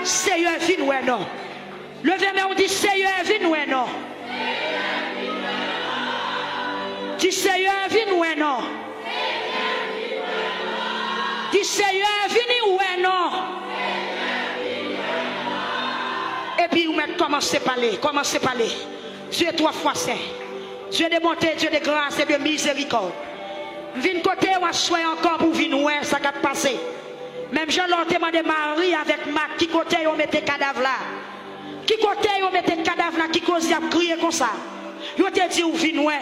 Seigneur, viens ouais non. Levez-moi, on dit Seigneur, viens ouais non. Dis Seigneur, viens ouais non. Dis Seigneur, viens ouais non. Et puis vous mettez commencez à parler, commencez à parler. Dieu est 3 fois saint. Dieu de bonté, Dieu de grâce et de miséricorde. Viens côté ou soyez encore pour venir ouais ça va passer. Même Jean l'ont demandé Marie avec Marc qui côté on mettait cadavre là. Qui côté on mettait cadavre là qui cause à crier comme ça. Yo te dit ou vin ouais.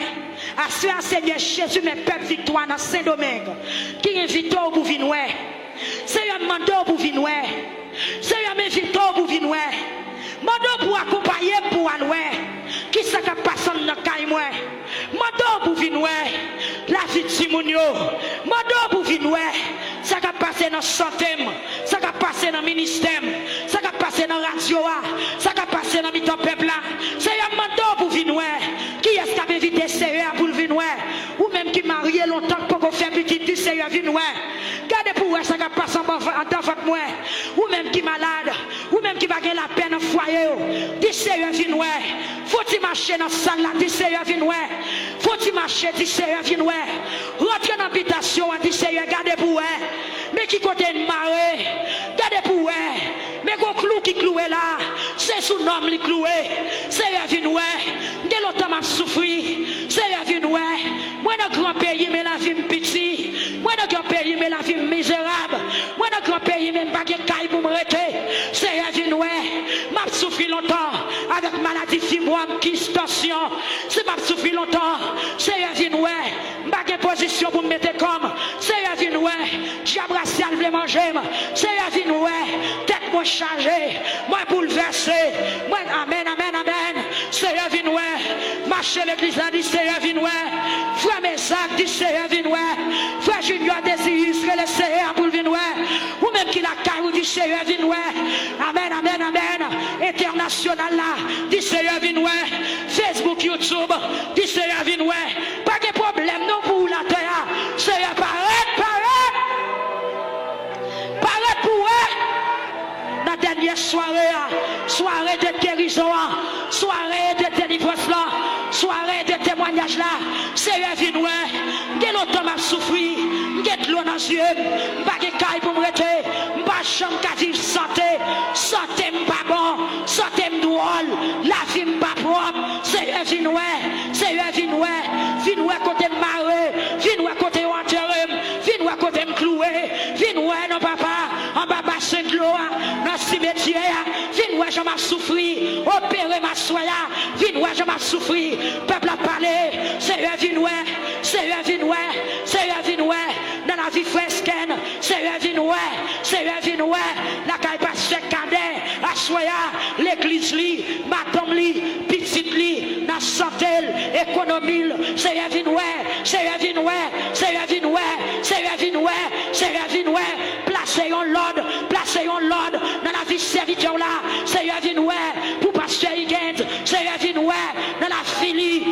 À ce Seigneur Jésus mes peuple victoire dans Saint-Domingue. Qui invite au pour vin ouais. Seigneur mando pour vin ouais. Seigneur m'invite pour vin ouais. Mando pour accompagner pour ouais. Qui ça qui passe dans caille moi. Mando pour vin ouais. La vie de Simonio. Mando pour vin ouais. Ça qui passe dans santé, ça qui passe dans ministère, ça qui passe dans radio, ça qui passe dans mi peuple là. C'est un mandat pour venir. Qui est-ce qui a invité Seigneur pour venir? Ou même qui marié longtemps pour faire petit du Seigneur venir. Gardez pour ça qui passe en votre moi. Ou même qui malade, ou même qui va gagner la peine au foyer. Dis Seigneur venir. Faut-il marcher dans la salle là? Dis Seigneur venir. Faut-il marcher? Dis Seigneur venir. Rentrez dans l'habitation, dis Seigneur gardez pour mais qui côté de marée, gardez pour mais qu'on clou qui cloué là, c'est sous nom qui cloué, c'est la vie nouée, de l'autre m'a souffri, c'est la vie nouée, moi dans grand pays mais la vie petit, moi dans grand pays mais la vie misérable, moi dans grand pays même pas de caille pour me rester, c'est la vie nouée, m'a souffri longtemps, avec maladie fibrome, tension, c'est m'a souffri longtemps, c'est la vie nouée, pas de position pour me mettre comme, c'est la vie nouée, diable racial voulait manger, c'est la vie nouée, tête moi chargée, moi bouleversé, moi amen, amen, amen, c'est la vie nouée, marcher l'église a dit c'est la vie nouée, frère Mésac dit c'est la vie nouée, frère Junior désire serait le Seigneur pour le vie nouée, ou même qui la caille ou dit c'est la vie nouée, amen, amen, amen, international là, dit c'est la vie nouée, Facebook, YouTube, dit c'est la vie nouée, pas de problème non pour la terre, c'est la parole. La dernière soirée de guérison, soirée de délivrance, soirée de témoignage là, c'est la vie noire. Quel autre m'a souffri, quel l'eau dans les yeux, pas de caille pour me rester, pas de chambre qu'à vivre santé, santé pas bon, santé drôle, la vie pas propre, c'est la vie noire, c'est la vie noire, vie noire côté marée, vie noire côté enterré, vie noire côté cloué, vie noire non papa, en bas Saint-Cloud, dans le cimetière, viens voir, je m'ai souffri, opérer ma soya, viens voir, je m'ai souffri, peuple a parlé, c'est la vie noire, c'est la vie noire, c'est la vie noire, dans la vie fresquenne, c'est la vie noire, c'est la vie noire, la caille passe cadet, la soya, l'église li, madame li, petite li, la santé, économie, c'est la vie noire, c'est la vie noire, c'est la vie noire, c'est la vie noire, c'est la vie noire, placez en l'ordre, placez en l'ordre dans la vie serviteur là, c'est la vie noire pour pasteur Higuette, c'est la vie noire dans la filie,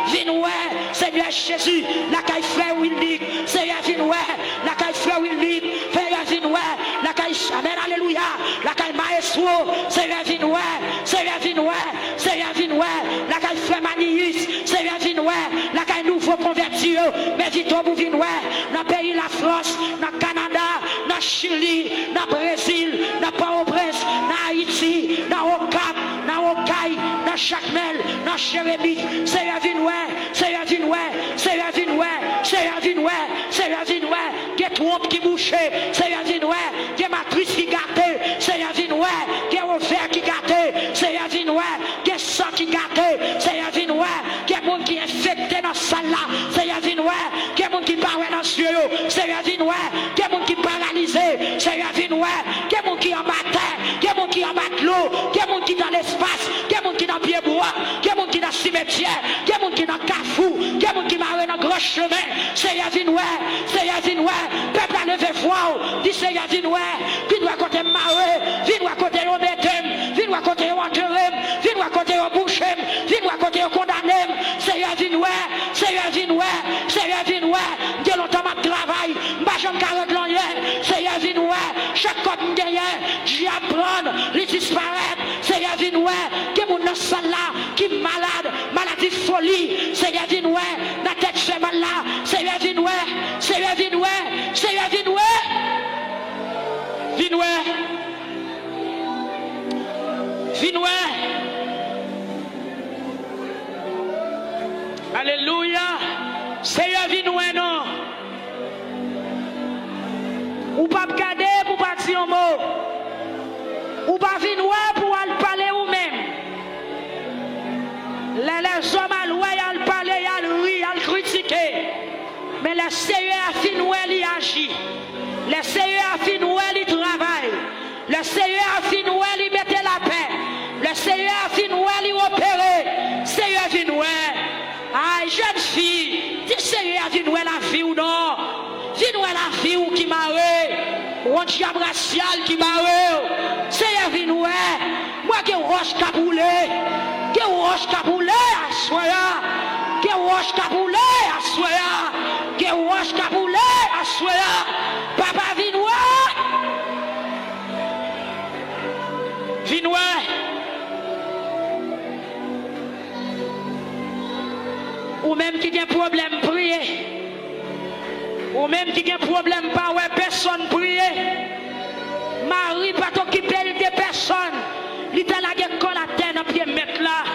vie noire, Seigneur Jésus, la caille frère Willy, c'est la vie noire, la caille frère Willy, c'est la vie noire, la caille, amen, alléluia, la caille maestro, c'est la vie noire, c'est la vie noire, c'est la vie noire, la caille frère Manius, c'est la vie noire, la caille nouveau converti, mais vite au bout vie noire, dans le pays la France, dans le Canada, dans le Chili, dans le Brésil, dans Port-au-Prince, dans Haïti, dans Ocap, dans Okaï, dans Chacmel, dans Jérémie, c'est la vie noire, c'est la vie noire, c'est la vie noire, c'est la vie noire, c'est la vie noire, qui est trompe qui bouchait, c'est la vie noire, qui est matrice qui gâtait, c'est la vie noire, qui est offert qui gâtait, c'est la vie noire, qui est sang qui gâtait, c'est la vie noire, qui est monde qui est infecté dans ce salle là, c'est la vie noire, qui est monde qui parle dans ce lieu, c'est la vie noire, qui est monde qui paralysé, c'est la vie noire, qui est monde qui en bataille, qui est monde qui en bat l'eau, qui est monde qui dans l'espace, qui est monde qui dans pied bois, qui est monde qui dans cimetière, qui est monde qui dans cafou, qui est monde qui marre dans gros chemin, c'est la vie noire, c'est la vie noire, peuple à lever foi, dit c'est la vie noire, qui doit côté marre, qui doit côté au bêtem, qui doit côté au enterré, qui doit côté au boucher, qui doit côté au condamné, c'est la vie noire, c'est la vie noire, c'est la vie noire, de longtemps ma travail, ma jambe 40 ans, c'est la vie noire, chaque comme gagné, j'apprends, les disparaître. Seigneur, viens ouais, que mon dans salle là, qui malade, maladie folie. Seigneur, viens ouais, la tête fait mal là. Seigneur, viens ouais, Seigneur, viens ouais, Seigneur, viens ouais. Viens ouais. Viens ouais. Alléluia. Seigneur, viens ouais, non. Ou pas regarder pour pas dire un mot. Ou pas venir pour aller parler ou même. Les hommes à louer, ils parler, ils rire, ils critiquer. Mais le Seigneur a fini où il agit. Le Seigneur a fini où il travaille. Le Seigneur a fini où il mettait la paix. Le Seigneur a fini où il opérait. Seigneur a fini où. Aïe, jeune fille, dis Seigneur a fini où la vie ou non. Dis-nous la vie ou qui marre, ou un diable racial qui marre. Seigneur, dis-nous, moi qui roche caboulé, qui roche caboulé à soya, qui roche caboulé à soya, qui roche caboulé à soya. Papa, dis-nous, dis-nous. Ou même qui a un problème, prier. Ou même qui a un problème, pas ouais, personne prier. Marie pas t'occuper de personne. Il t'a la gueule la terre dans pied mettre là.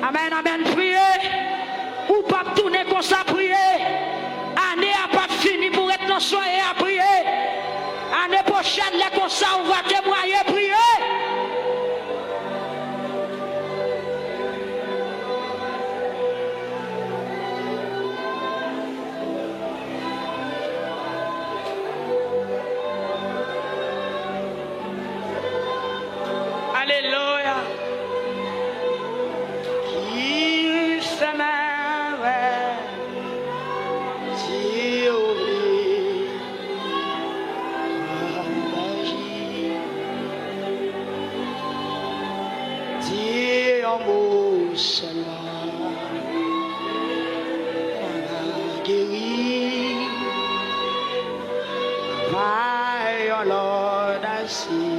Amen, amen, prier. Ou pas tourner comme ça, prier. Année a pas fini pour être dans soirée à prier. Année prochaine, les comme ça, on va témoigner, prier. Alléluia. Qui s'aimerait si oublie la magie, dis un mot seulement, on a guéri, vaille en l'audacie.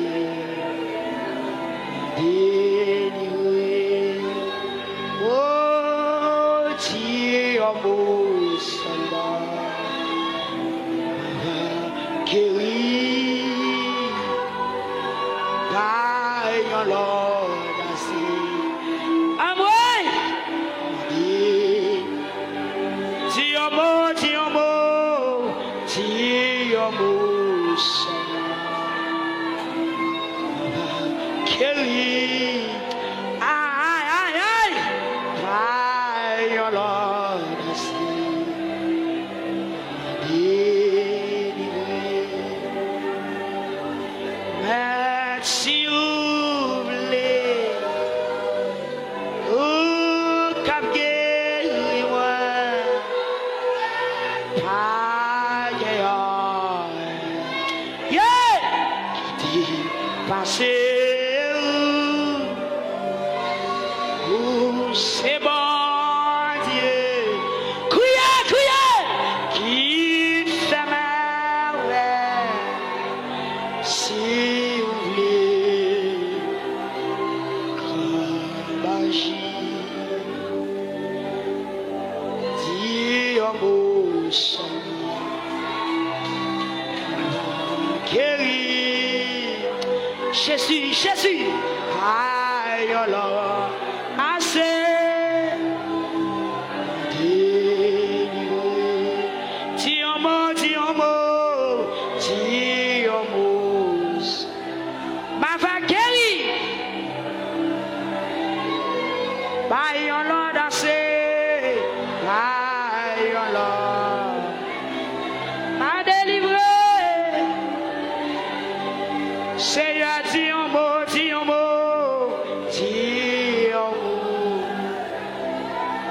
Délivré, oh, Dieu, amour, seulement, guéri, vaillant l'audacie. Amour, Dieu, amour, Dieu, amour, Dieu, amour, Kelly, aïe, aïe, aïe, aïe, oh Lord, merci, oublie, oh, cap guéris-moi, aïe, aïe, yeah, qui dit passé. C'est bon Dieu, criez, criez, qui fait merveille, si vous voulez, comme magie, dis un mot seulement, guérir, Jésus, Jésus, aïe alors. Seigneur, dis un mot, dis un mot, dis un mot.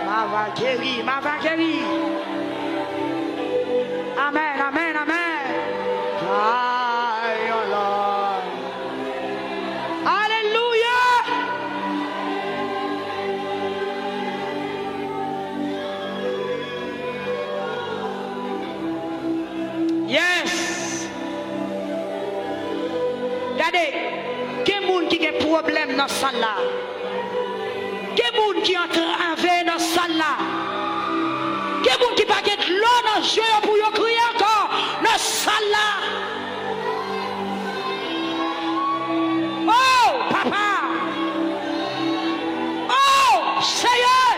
Ma va guérir, ma va guérir. Amen, amen, amen. Aïe, oh Lord. Alléluia. Yes. Regardez, il y a des gens qui ont des problèmes dans cette salle là. Il y a des gens qui ont travaillé dans cette salle là. Il y a des gens qui n'ont pas de l'eau dans les yeux pour crier encore dans cette salle là. Oh, papa. Oh, Seigneur.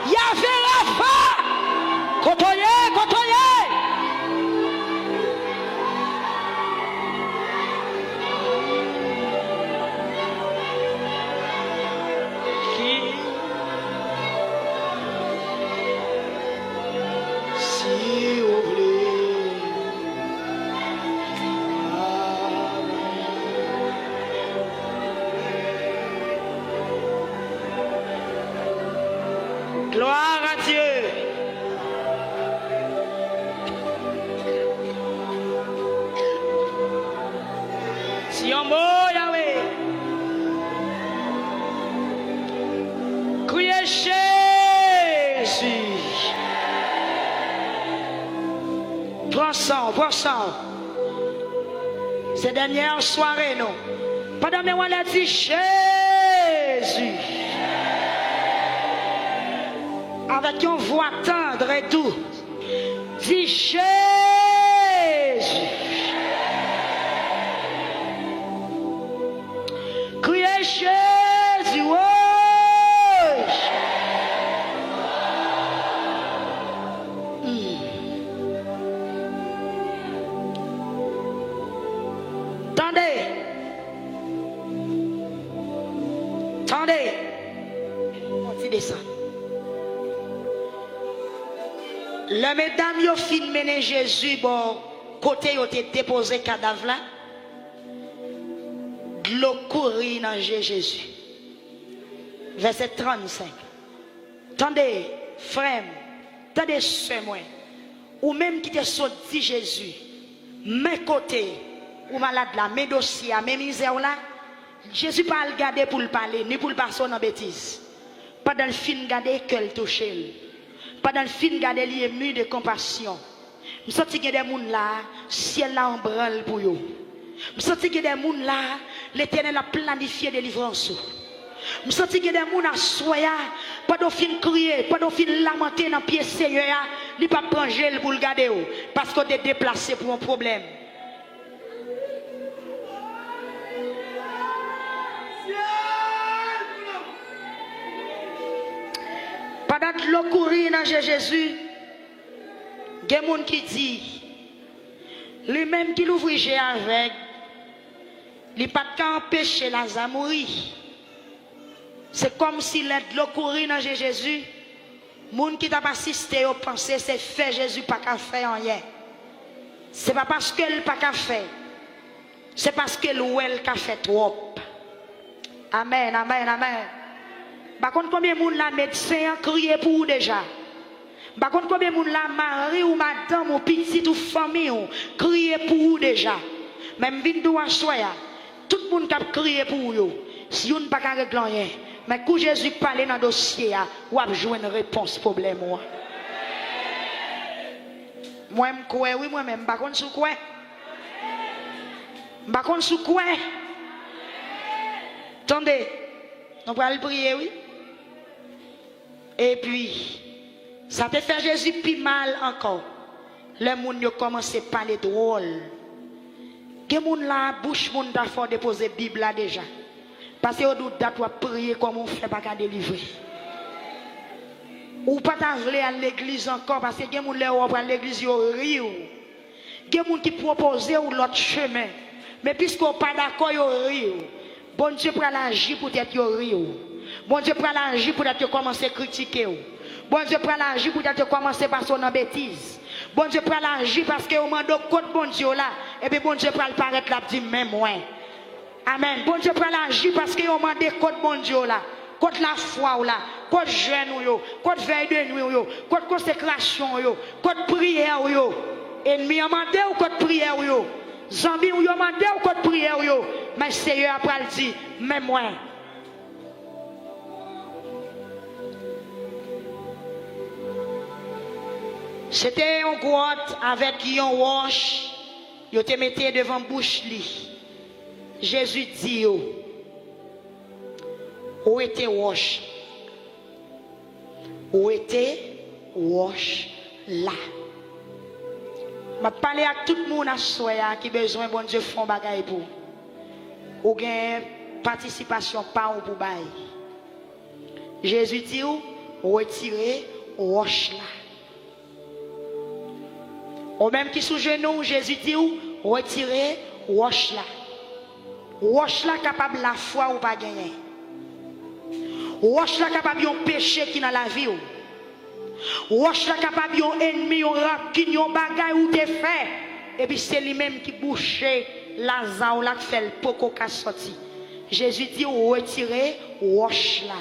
Il y avait la foi. Cotoyer, cotoyer. Gloire à Dieu. Si on mot Yahweh. Criez Jésus. Prends ça. Ces dernières soirées, non. Pendant que on a dit Jésus. Avec une voix tendre et douce. Dis Jésus. Criez Jésus. Oh. Attendez. On descend. La mesdames yo fin mené Jésus bon côté yo te déposé cadavre là. De l'eau courir dans Jésus. Verset 35. Attendez, frère, attendez soeur moi. Ou même qui te sorti Jésus. Mes côtés ou malade là, mes dossiers, mes misères là. Jésus pas le garder pour le parler, ni pour le passer en bêtise. Pas dans le film garder que le toucher. Pas dans le film garder li ému de compassion. Je sens qu'il y a des gens là, ciel là en branle pour eux. Je sens qu'il y a des gens là, l'Éternel a planifié délivrance. Je sens qu'il y a des gens à soya, pas de fin crier, pas de fin lamenter dans pied Seigneur, ni pas prendre pour le garder parce qu'on est déplacé pour un problème. Pendant que l'eau courir dans Jésus, il y a des gens qui disent, lui-même qui l'ouvre avec, il n'a pas empêcher Lazare mourir. C'est comme si l'eau courir dans Jésus, les gens qui t'a assisté au pensée, c'est fait Jésus pas qu'à faire rien. Ce n'est pas parce qu'elle pas qu'à faire, c'est parce qu'elle a fait trop. Amen, amen, amen. Par contre, combien de monde la médecin a crié pour vous déjà? Par contre, combien de monde la mari ou madame ou petit ou famille ont crié pour vous déjà? Même Bindou à soya, tout le monde a crié pour vous. Si vous ne pas régler rien, mais quand Jésus parle dans le dossier, vous avez joué une réponse problème. Moi, je crois, oui, moi-même, par contre, sous quoi? Par contre, sous quoi? Attendez, on va le prier, oui. Et puis, ça te fait Jésus plus mal encore. Les gens ont commencé à parler drôle. Les gens là, bouche, les gens ont déposé la Bible là déjà. Parce que vous doit prier comme on fait pas qu'à délivrer. Ou pas aller à l'église encore parce que les gens qui vont à l'église, ils rient. Les gens qui proposent l'autre chemin. Mais puisqu'on n'est pas d'accord, ils rient. Bon Dieu pour l'agir pour être rire. Bon Dieu pour l'agir pour être commencer à critiquer. Bon Dieu pour l'agir pour être commencer par son bêtise. Bon Dieu pour l'agir parce que au moment de côté bon Dieu là, et puis bon Dieu pour paraître là dit même moi. Amen. Bon Dieu pour l'agir parce que au moment de côté bon Dieu là, côté la foi là, côté jeûne yo, côté veille de nuit yo, côté consécration yo, côté prière yo. Ennemi a mandé ou côté prière yo. Zambi ou yo mandé ou côté prière yo. Mais Seigneur après le dit même moi. C'était une grotte avec une roche, Yo te mettez devant bouche li. Jésus dit yo. Où était wash? Où était wash là? Je parle à tout le monde qui a besoin bon Dieu font bagaille pour. Ou gain participation pas pour bail. Jésus dit retirez wash là. Ou même qui sous genou, Jésus dit retirez wash là. Wash là capable la foi ou pas gagner. Wash là capable yon péché qui dans la vie. Wash là capable yon ennemi, yon rancune, yon bagay ou te fait. Et puis c'est lui-même qui bouche Lazare là qui fait le poko ka sorti. Jésus dit retirez wash là.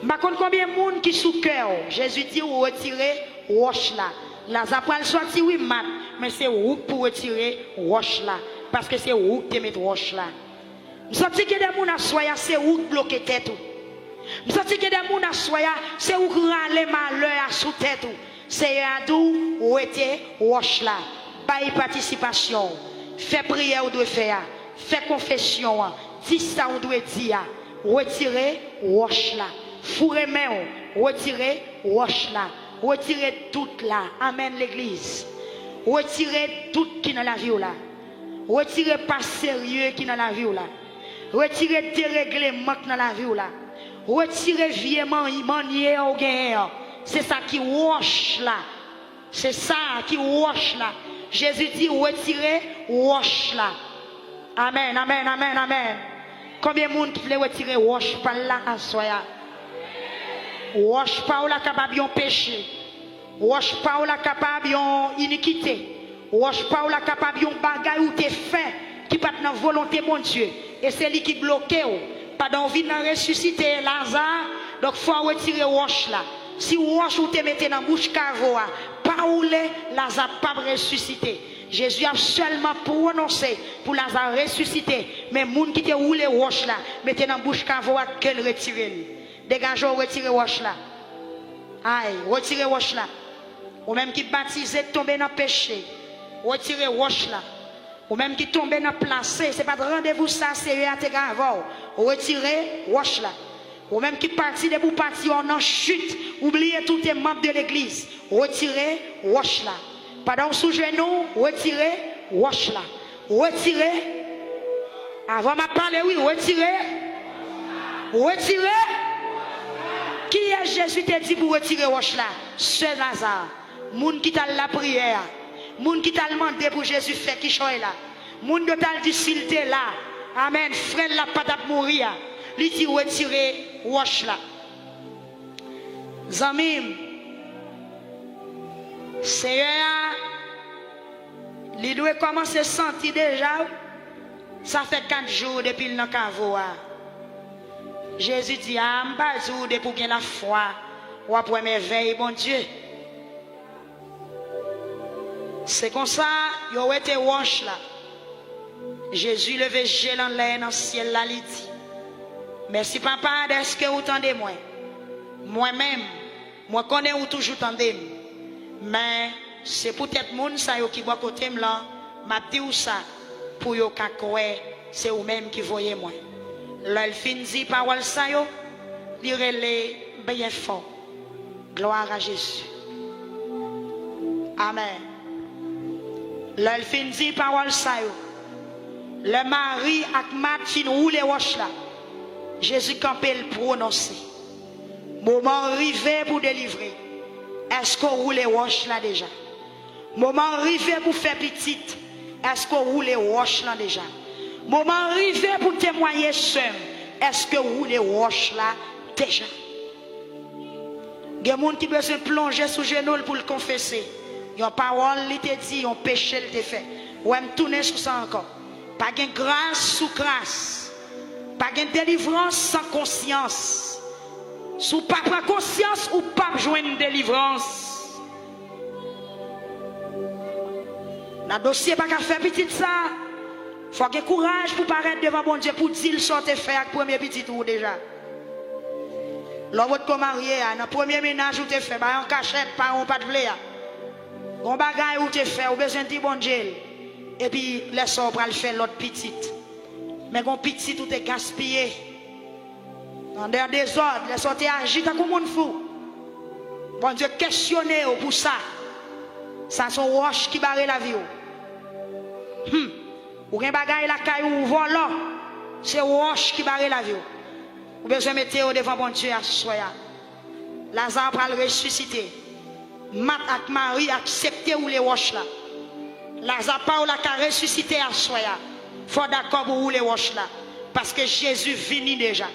Ma connait combien de monde qui sous cœur. Jésus dit retirez wash là. Lazare prend le sorti oui mat, mais c'est où pour retirer wash là parce que c'est où te mettre wash là. Nous senti que des gens à soya c'est où bloquer tête. Nous senti que des gens à soya c'est où râler malheur à sous tête. C'est à tout où était wash là. Pas y participation. Fait prière ou doit faire. Fait confession. Dis ça ou doit dire. Retirer wash là. Fourrer main. Retirer wash là. Retirer tout là. Amen l'église. Retirer tout qui dans la vie là. Retirer pas sérieux qui dans la vie là. Retirer dérèglement dans la vie là. Retirer vieux manière au gain. C'est ça qui wash là. C'est ça qui wash là. Jésus dit retirer wash là. Amen, amen, amen, amen. Combien de monde qui veut retirer wash par là à soya? Wash pas ou la capable yon péché. Wash pas ou la capable yon iniquité. Wash pas ou la capable yon bagay ou te fait qui pas dans volonté mon Dieu. Et c'est lui qui bloque ou. Pas d'envie de ressusciter Lazare. Donc faut retirer wash là. Si wash ou te mette dans bouche cavoa, pas ou le Lazare pas ressusciter. Jésus a seulement prononcé pour Lazare ressusciter. Mais moun qui te roule wash là, mettez dans bouche cavoa qu'elle retire. Dégagez retirer wash là. Aïe, retirez wash là. Ou même qui baptisé tomber dans péché. Retirez wash là. Ou même qui tombe dans placé, c'est pas de rendez-vous ça, c'est à te grave. Retirez wash là. Ou même qui partit de vous partir en chute, oubliez tous les membres de l'église. Retirez wash là. Pardon sous genou, retirez wash là. Retirez. Avant ma parler, oui, retirez. Retirez. Qui est Jésus t'a dit pour retirer wash là? Seul Lazare. Moun qui t'a la prière. Moun qui t'a demandé pour Jésus faire qui choy là. Moun qui t'a dit s'il t'est là. Amen. Frère la patate mourir. Lui dit retirer wash là. Zamim. Seigneur, il doit commencer à sentir déjà. Ça fait 4 jours depuis le Nakavoa. Jésus dit, ah, m'bazou de pour gagner la foi, ou après merveille, bon Dieu. C'est comme ça, il a été wash là. Jésus levé gel en l'air dans le ciel là, il dit, merci papa, est-ce que vous entendez moi? Moi-même, moi connais ou toujours entendez. Mais c'est peut-être moun ça qui boit côté là, m'a dit ou ça pour yo kakoué, c'est vous même qui voyez moi. Là, il finit parole ça yo, il relève bien fort. Gloire à Jésus. Amen. Là, il finit parole ça yo. Le mari ak mat fin roule wash là. Jésus campé le prononcer. Moment arrivé pour délivrer. Est-ce qu'on roule wash là déjà? Moment arrivé pour faire petite. Est-ce qu'on roule wash là déjà? Moment arrivé pour témoigner seul. Est-ce que vous roulez wash là déjà? Il y a des gens qui besoin plonger sous genou pour le confesser. Il y a une parole, il te dit, il y a un péché, il te fait. Ou même tourner sur ça encore. Pas de grâce sous grâce. Pas de délivrance sans conscience. Sous pas prendre conscience ou pas joindre une délivrance. Dans le dossier, pas qu'à faire petit ça. Il faut avoir courage pour paraître devant bon Dieu pour dire ce que tu fais avec le premier petit tour déjà. Lorsque vous êtes marié, dans le premier ménage, vous avez fait, en cachette, pas de blé. Gon bagay ou te fait, ou besoin de bon Dieu. Et puis, laisse on le faire l'autre petite. Mais gon petit tout est gaspillé. Dans des désordres, laisse on te agir comme monde fou. Bon Dieu, questionner pour ça. Ça son roche qui barre la vie. Ou gen bagay la caillou volant. C'est roche qui barre la vie. Ou besoin mettre devant bon Dieu à soya. Lazare va le ressusciter. Mat ak Marie accepter ou les roches là. Lazare pas ou la ka ressusciter à soya. Faut d'accord pour ou les roches là. Parce que Jésus vini déjà.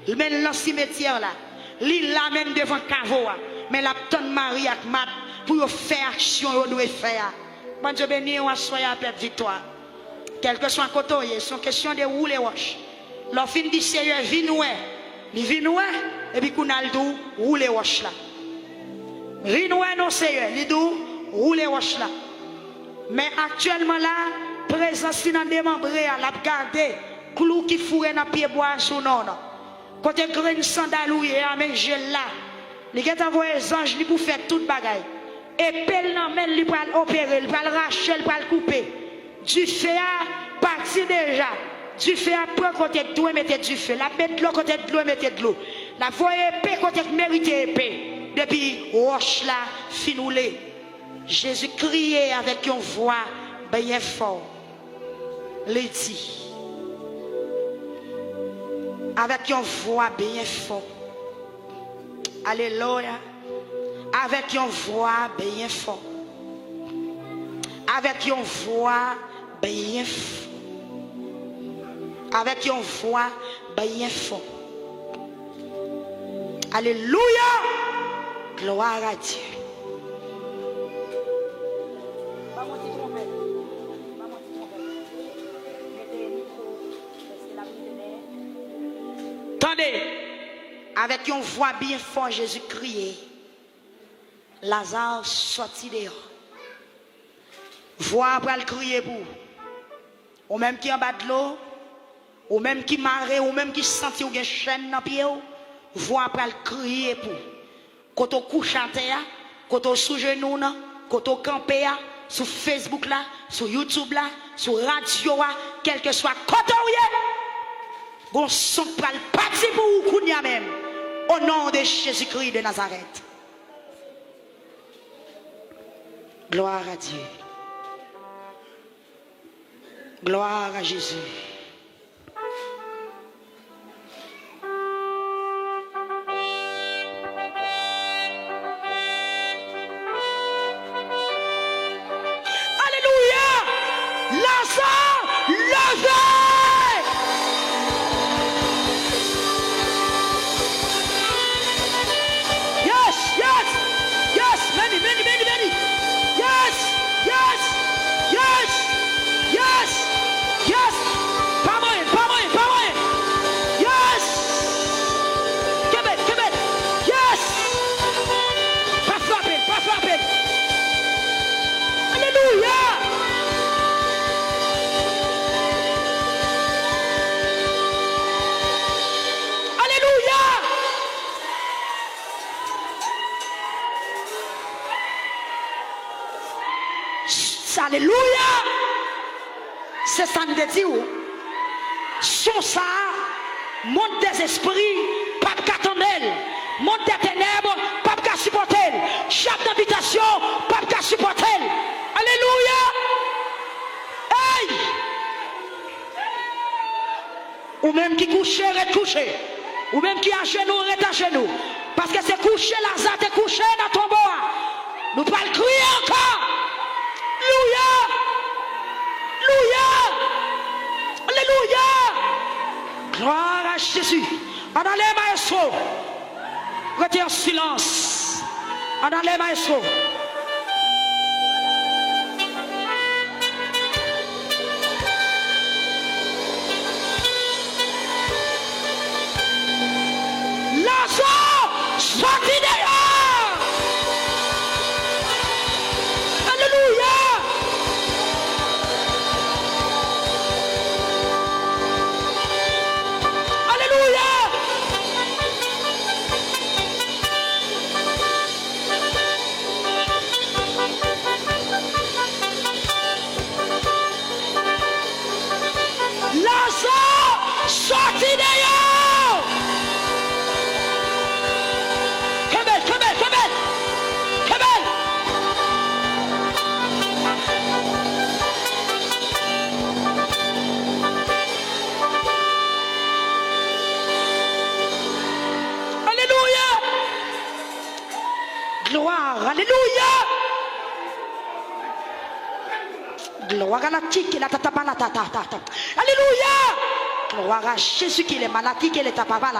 Il mène dans le cimetière là. Il l'amène devant Cavoa. Mais la tonne Marie ak Mat pour faire action on doit faire. Bon Dieu béni on soya peuple victoire. Quel que soit côté, c'est une question de où les roches. Leur fin dit Seigneur vinoué. Il vinoué et puis qu'on a le dos rouler roche là. Vinoué non Seigneur, il dit rouler roche là. Mais actuellement là, présence dans démembré à la garder clou qui fourré dans pied bois sous non. Côté grain sandal ou avec gel là. Il a envoyé les anges pour faire toute bagaille. Et pelle nan men li pral opérer, il pral racher, il pral couper. Du feu a parti déjà. Du feu a prend côté de l'eau et mettez du feu. La mettre de l'eau côté de l'eau et mettez de l'eau. La voie épée côté de mérité épée. Depuis roche là finoulé. Jésus criait avec une voix bien fort. Il dit. Avec une voix bien fort. Alléluia. Avec une voix bien fort. Avec une voix bien fort. Avec une voix bien fort. Alléluia. Gloire à Dieu. Attendez. Avec une voix bien forte, Jésus criait. Lazare sorti dehors. Voix pour le crier pour. Ou même qui en bas de l'eau. Ou même qui marre. Ou même qui senti ou une chaîne dans le pied. Voix pour le crier pour. Quand on couche à terre. Quand on sous genou. Quand on campe. Sur Facebook là. Sur YouTube là. Sur radio là. Quel que soit. Quand on y est. Bon son pour le parti pour vous kounya même. Au nom de Jésus-Christ de Nazareth. Gloire à Dieu. Gloire à Jésus. Alléluia. Lazare, Lazare. Yes, yes, yes. Many, many, many, many. Yes, yes, yes, yes, yes. Pas moyen, pas moyen, pas moyen. Yes. Québec, Québec. Yes. Pas frapper, pas frapper. Alléluia. Alléluia. Alléluia. C'est ça nous dit. Son ça, monte des esprits, pas de catonnel. Monte des ténèbres, pas de supporter. Chaque habitation, pas de supporter. Alléluia. Hey. Ou même qui couche, reste couché. Ou même qui a genoux, reste à genoux. Parce que c'est couché, Lazare, t'es couché dans ton bois. Nous pas le crier encore. Alléluia. Alléluia. Alléluia. Gloire à Jésus. En allez, maestro. Restez en silence. En allez, maestro. Lazare, sorti dehors. Alléluia. Alléluia. sorti d'ailleurs. Que belle, que belle, que belle, que belle. Alléluia. Gloire, alléluia. Gloire à la tique, la tata, la tata. Alléluia. Gloire à Jésus qui est malati, qui est tapapa.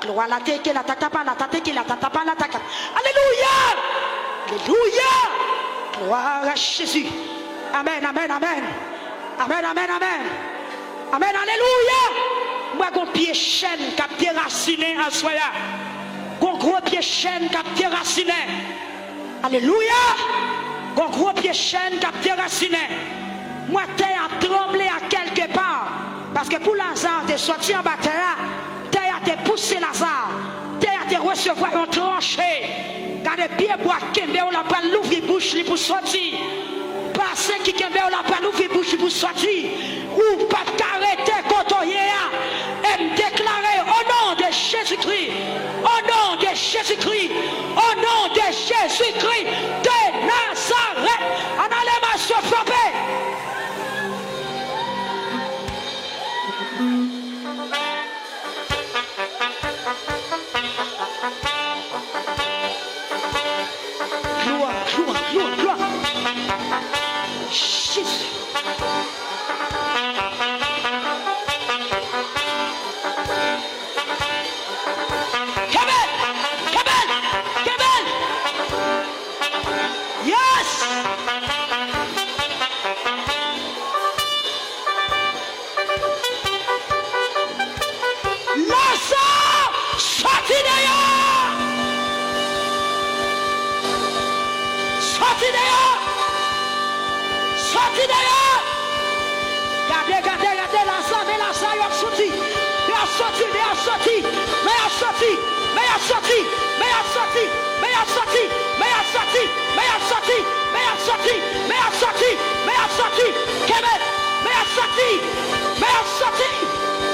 Gloire à la tique, la tata, la tata, qui la tata, la tata. Alléluia. Alléluia. Gloire à Jésus. Amen, amen, amen. Amen, amen, amen. Amen, alléluia. Moi, mon pied chaîne qui a déraciné en soya. Mon gros pied chaîne qui a déraciné. Alléluia. Mon gros pied chaîne qui a déraciné. Moi, terre a tremblé à quelque part. Parce que pour Lazare, tu es sorti en bas terre. Terre a te poussé Lazare. Terre a te recevoir un tranché. Quand les pieds bois kembe, on n'a pas l'ouvrir bouche pour sortir. Parce qui kembe, on n'a pas l'ouvrir bouche pour sortir. Ou pas t'arrêter quand on y est. Et me déclarer au nom de Jésus-Christ. Au nom de Jésus-Christ. Au nom de Jésus-Christ de Nazareth. En allait ma se frapper.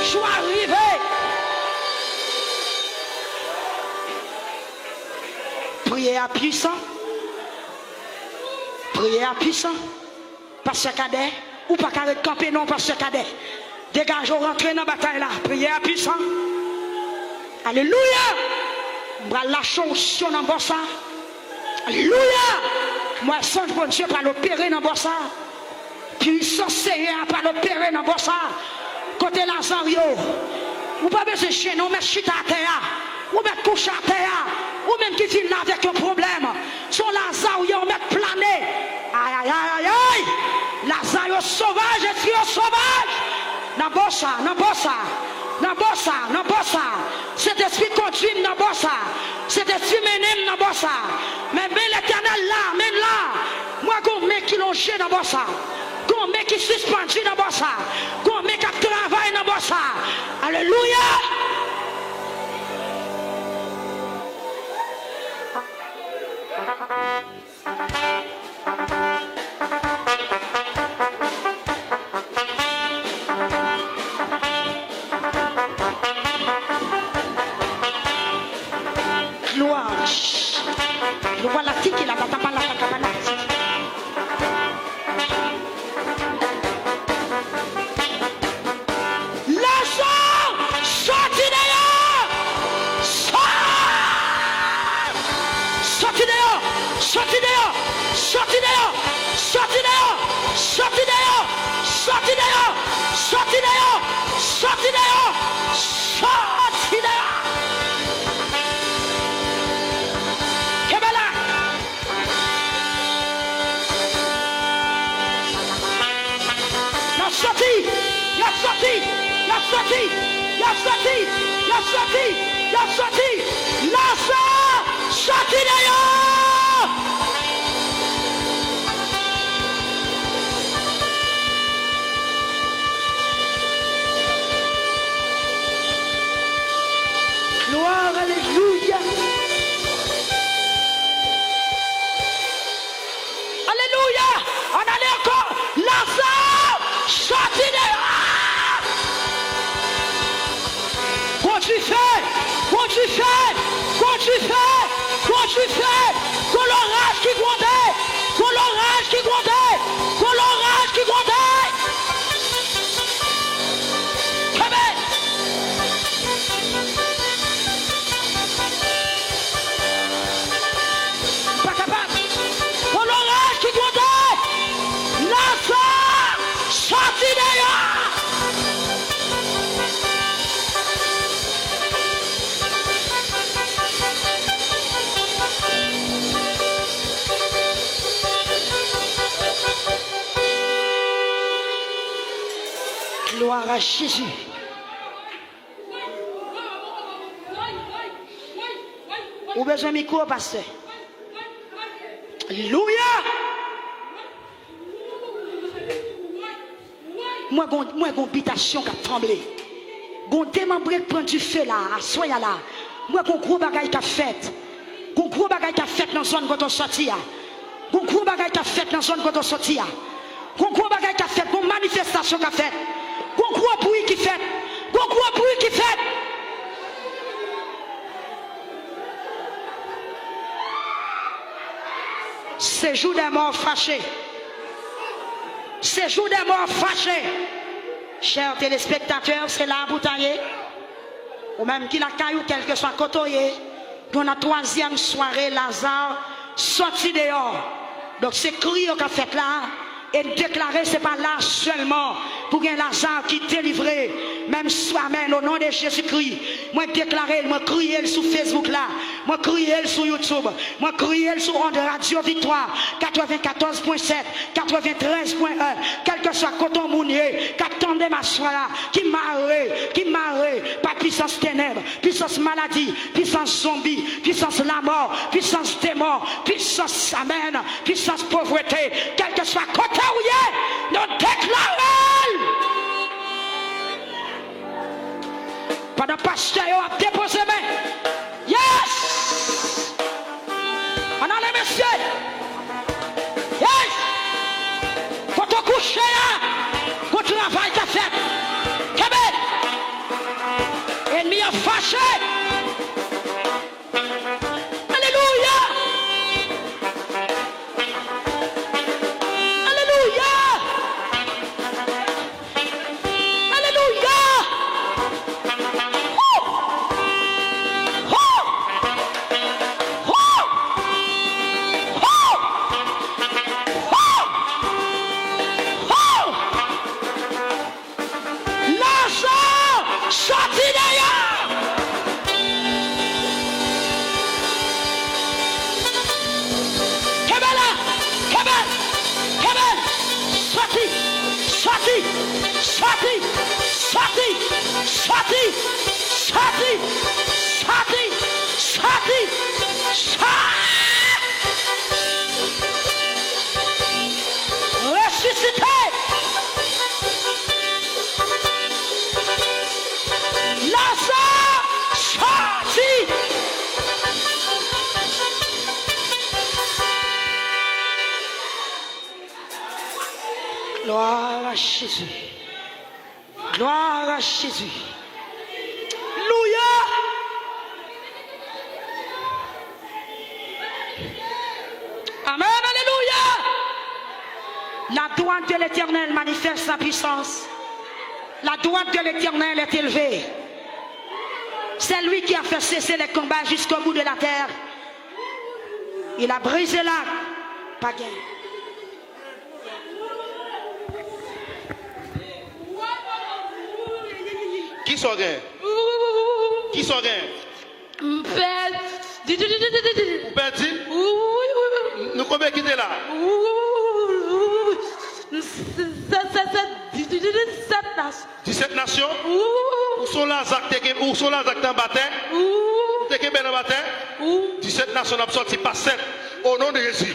Je suis arrivé. Prière puissant. Prière puissant. Pasteur Cadet. Ou pas qu'à camper non, Pasteur Cadet. Dégage, rentrer dans la bataille là. Prière puissant. Alléluia. Moi, la chanson dans le bossa. Alléluia. Moi, songe bon Dieu pour l'opérer dans le bossa. Puissance Seigneur pour l'opérer dans le bossa. Côté Lazario. Ou pas besoin de chien, on met chita à terre. Ou met couche à terre. Ou même qui vient là avec un problème. Son Lazario, on met planer. Aïe, aïe, aïe, aïe. Lazario sauvage, esprit sauvage. Dans bossa, dans bossa. Dans bossa, dans bossa. Cet esprit conduit dans bossa. Cet esprit mené dans bossa. Mais l'éternel là, même là. Moi, qu'on met qui longé dans bossa. Qu'on met qui suspendu dans bossa. Qu'on met qui travaille dans bossa. Alléluia. Gloire la tique la tata la tata. Gloire, alléluia. Alléluia. On allait encore. Lazare, sorti dehors. tu fais, quand tu fais, quand tu fais, quand l'orage qui grondait, quand l'orage qui grondait, quand l'orage qui grondait. Amen. Pas capable. Quand l'orage qui grondait, Lazare sorti dehors. Gloire à Jésus. Ou besoin de micro, pasteur. Alléluia. Moi, j'ai une habitation qui a tremblé. J'ai démembré qui prend du feu là, soyez là. Moi, j'ai un gros bagage qui a fait. J'ai un gros bagage qui a fait dans la zone quand on sortit. J'ai un gros bagage qui a fait dans la zone quand on sortit. J'ai un gros bagage qui a fait, une manifestation qui a fait. Gon gros bruit qui fait. Gon gros bruit qui fait. Séjour des morts fâchés. Séjour des morts fâchés. Chers téléspectateurs, c'est là pour tailler. Ou même qui la caillou, quel que soit côtoyé. Dans la troisième soirée, Lazare sorti dehors. Donc c'est cri qu'a fait là. Et déclarer, ce n'est pas là seulement pour un Lazare qui est délivré. Même soi-même, au nom de Jésus-Christ. Moi déclarer, moi crier sur Facebook là. Moi crier sur YouTube. Moi crier sur Onde Radio Victoire 94.7, 93.1. Quel que soit Coton Mounier, qui attendait ma soirée là, qui marre, pas puissance ténèbres, puissance maladie, puissance zombie, puissance la mort, puissance démon, puissance amen, puissance pauvreté, quel que soit Coton où nous déclarons. Pendant que le pasteur a déposé main. Yes! On a les messieurs. Yes! Quand on couche là, quand on travaille ta fête. Québec! Ennemi a fâché. Alléluia! Alléluia! Alléluia! Sorti d'ailleurs! Kebela! Sorti! Sorti! Sorti! Sorti! Sorti! Sorti! Sorti! Sorti! Ressuscité! Gloire à Jésus. Gloire à Jésus. Alléluia. Amen. Alléluia. La droite de l'Éternel manifeste sa puissance. La droite de l'Éternel est élevée. C'est lui qui a fait cesser les combats jusqu'au bout de la terre. Il a brisé l'arc. Pas gain. Qui sont gain? Qui sont gain? Vous perdez? Nous combien qui est là? 17 nations? Où sont les actes en bataille? Où sont les actes 17 nations n'ont sorti pas 7. Au nom de Jésus.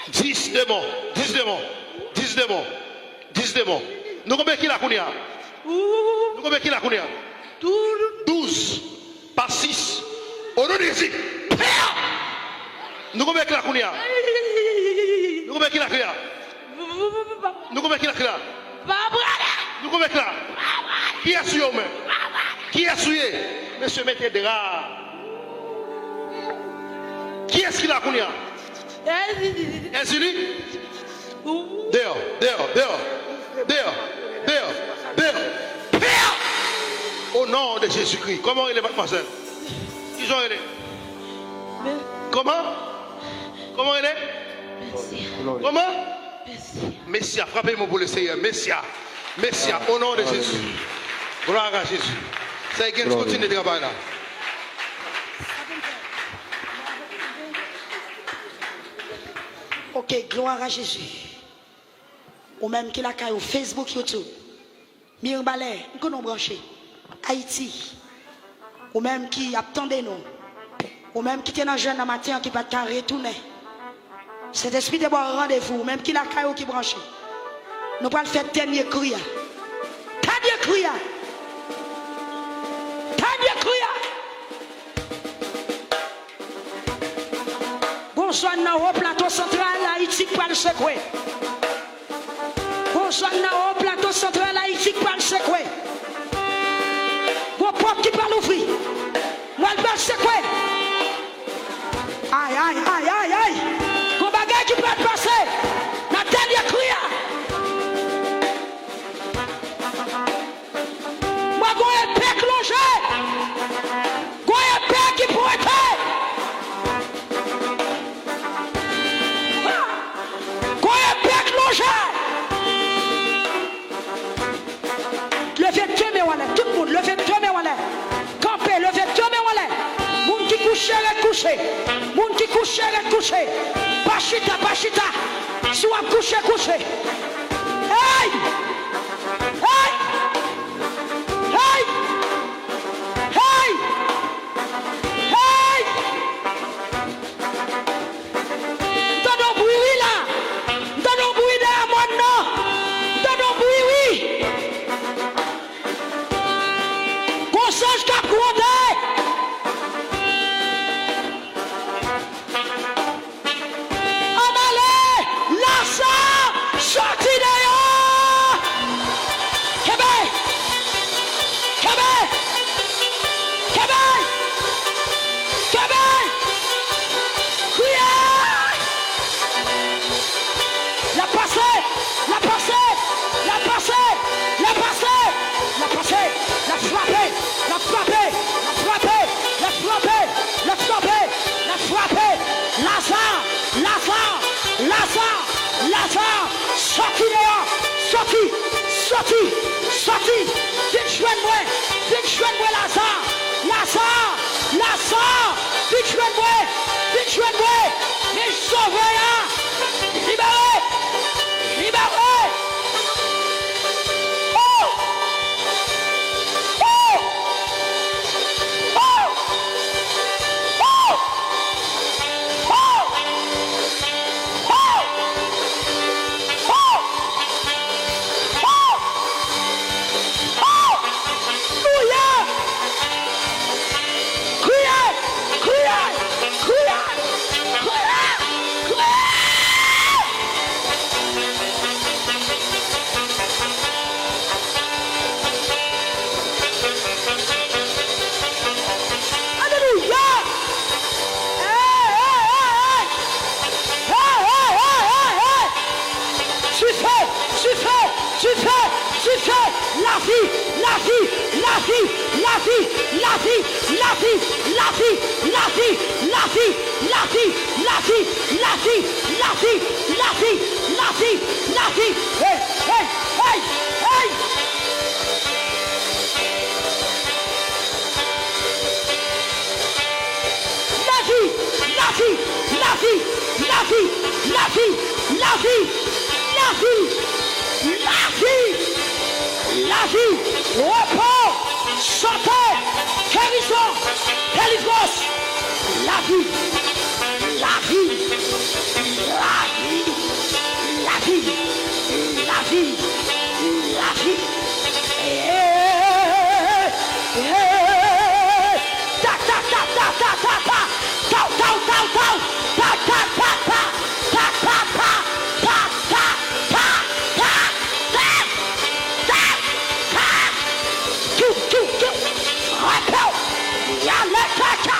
10 démons. 10 démons. 10 démons. 10 démons. Nous combien qui la kounia? Nous combien qui la kounia? 12. Pas 6. Au nom de Jésus. Nous combien qui la kounia? Nous combien qui la kounia? Nous combien qui la kounia? Nous combien qui la? Qui est sur vous? Qui est sur vous? Monsieur, mettez des rats. Qui est-ce qui l'a connu? Est-ce dehors, dehors, dehors, dehors, dehors, dehors. Père! Au nom de Jésus-Christ. Comment il est, mademoiselle? Ils ont aidé. Comment? Comment il est? Comment? Messia, frappez-moi pour le Seigneur. Messia, Messia, au nom de Jésus. Gloire à Jésus. Ça y est, continue de travailler là. Ok, gloire à Jésus. Ou même qui l'a au Facebook, YouTube. Mirbalais, nous nous brancher. Haïti. Ou même qui attendait nous. Ou même qui était dans le jeune dans matin qui va te retourner. Cet esprit de bon rendez-vous. Ou même qui l'a qui branché. Nous allons faire dernier cri. Dernier cri. Dernier cri. Bonsoir dans le plateau central Haïti pour le secouer. Bonsoir dans le plateau central Haïti pour le secouer. Vos portes qui parlent ouvrir. Moi je vais le secouer. Aïe aïe aïe aïe aïe. Vos bagages qui peuvent passer. La dernière cria. Moi je vais un père clonger. Je vais un père qui pourrait être. Levez deux mains, tout le monde, levez deux mains, campez, levez deux mains, moun qui couche, reste couché, moun qui couche, reste couché, pachita, pachita, soit couché, couché. Hey! Hey! Hey! Hey! Hey! Dans nos bruits là, dans nos bruits là, moi non, dans nos bruits oui. Conscience cap grondé. Amalé, Lassa, sorti dehors. Québec, Québec, Québec, Québec. La passée, la passée, la passée, la passée, la passée, la frappée, la frappée, la frappée, la frappée, la frappée, la frappée, Lazare, Lazare, Lazare, Lazare, sorti dehors, sorti, sorti, sorti, viens joindre-moi, Lazare, Lazare, Lazare, viens joindre-moi, mais sauve-moi, libéré, libéré. Oh! Oh! Oh! Oh! Oh! Oh! Oh! Oh! Alléluia! Criez! Criez! Criez! Criez! Criez! Alléluia! Hey, hey, hey, hey! Hey, hey, hey, hey, hey! Tu fais, tu fais, tu fais, tu fais la vie, la vie, la vie, la vie, la vie, la vie, la vie, la vie, la vie, la vie, la vie, la vie, la vie, la vie, la vie, la vie. Hey, hey, hey, hey! La vie, la vie, la vie, la vie, la vie, la vie, la vie, la vie, la vie, repos, santé, guérison, délivrance, la vie, la vie, la vie, la vie, la vie, la vie. Ta ta ta ta ta ta ta. Tau, tau, tau, tau. Ta, ta, ta, ta. Ta, ta, ta. Ta, ta, ta. Ta, ta. Ta, ta. Rekaka.